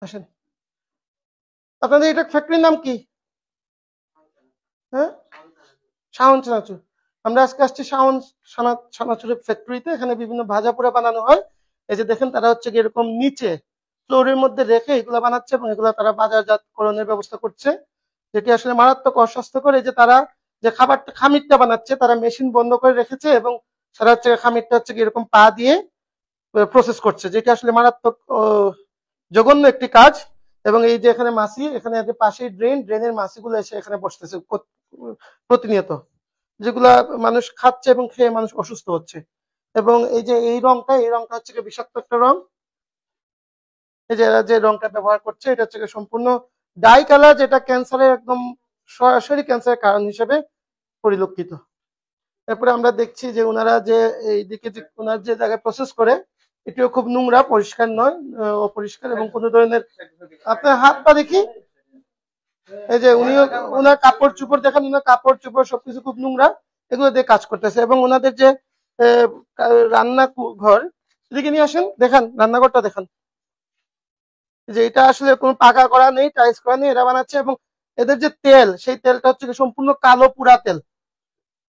আসেন, আপনাদের এটা ফ্যাক্টরির নাম কি? হ্যাঁ, শাওন চানাচুর। আমরা আজকে আসছি শাওন চানাচুরের ফ্যাক্টরিতে। এখানে বিভিন্ন ভাজা পোড়া বানানো হয়। এই যে দেখেন, তারা হচ্ছে কি এরকম নিচে ফ্লোরের মধ্যে রেখে এগুলা বানাচ্ছে এবং এগুলা তারা বাজারজাতকরণের ব্যবস্থা করছে, যেটি আসলে মারাত্মক অস্বাস্থ্যকর। এই যে তারা যে খামিরটা বানাচ্ছে, তারা মেশিন বন্ধ করে রেখেছে এবং তারা হচ্ছে খামিরটা হচ্ছে কি এরকম পা দিয়ে প্রসেস করছে, যেটি আসলে মারাত্মক জঘন্য একটি কাজ। এবং এই যে এখানে মাছি, এখানে পাশেই ড্রেনের মাছিগুলো এসে এখানে বসতেছে প্রতিনিয়ত, যেগুলা মানুষ খাচ্ছে এবং খেয়ে মানুষ অসুস্থ হচ্ছে। এবং এই যে এই রংটা হচ্ছে বিষাক্ত একটা রং। এই যে এরা যে রংটা ব্যবহার করছে, এটা হচ্ছে সম্পূর্ণ ডাই কালার, যেটা ক্যান্সারের একদম সরাসরি ক্যান্সারের কারণ হিসেবে পরিলক্ষিত। এরপরে আমরা দেখছি যে ওনারা যে এইদিকে যে ওনার যে জায়গায় প্রসেস করে, এটিও খুব নোংরা, পরিষ্কার নয়, অপরিষ্কার এবং কোনো ধরনের। আপনার হাত পা দেখি, এই যে উনিও ওনার কাপড় চোপড় দেখেন, ওনার কাপড় চোপড় সবকিছু খুব নোংরা, এগুলো দিয়ে কাজ করতেছে। এবং ওনাদের যে রান্না ঘর, এদিকে নিয়ে আসেন, দেখান রান্নাঘরটা দেখান। যে এটা আসলে কোনো পাকা করা নেই, টাইলস করা নেই, এরা বানাচ্ছে। এবং এদের যে তেল, সেই তেলটা হচ্ছে সম্পূর্ণ কালো পুরা তেল।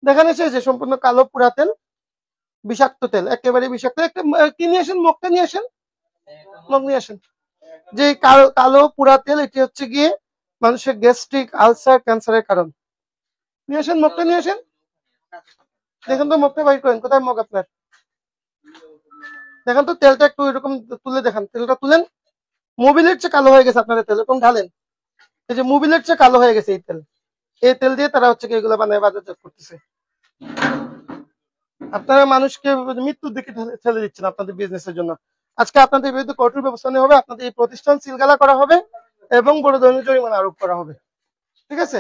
দেখেন এসে যে সম্পূর্ণ কালো পুরা তেল, বিষাক্ত তেল, একেবারে বিষাক্ত। একটা কি নিয়ে আসেন, মগটা নিয়ে আসেন, মগ নিয়ে আসেন। যে কালো কালো পুরা তেল, এটি হচ্ছে গিয়ে মানুষের গ্যাস্ট্রিক আলসার ক্যান্সারের কারণ। নিয়ে আসেন, মগটা নিয়ে আসেন। দেখেন তো মগটা বাইর করেন, কোথায় মগ আপনার? দেখেন তো তেলটা একটু এরকম তুলে দেখান, তেলটা তুলেন। মোবিলের চেয়ে কালো হয়ে গেছে আপনাদের তেল, এরকম ঢালেন। এই যে মোবিলের চেয়ে কালো হয়ে গেছে এই তেল। এই তেল দিয়ে তারা হচ্ছে এগুলো বানায় বাজারজাত করতেছে। আপনারা মানুষকে মৃত্যুর দিকে ঠেলে দিচ্ছেন আপনাদের বিজনেসের জন্য। আজকে আপনাদের বিরুদ্ধে কঠোর ব্যবস্থা নেওয়া হবে, আপনাদের এই প্রতিষ্ঠান সিলগালা করা হবে এবং বড় ধরনের জরিমানা আরোপ করা হবে। ঠিক আছে?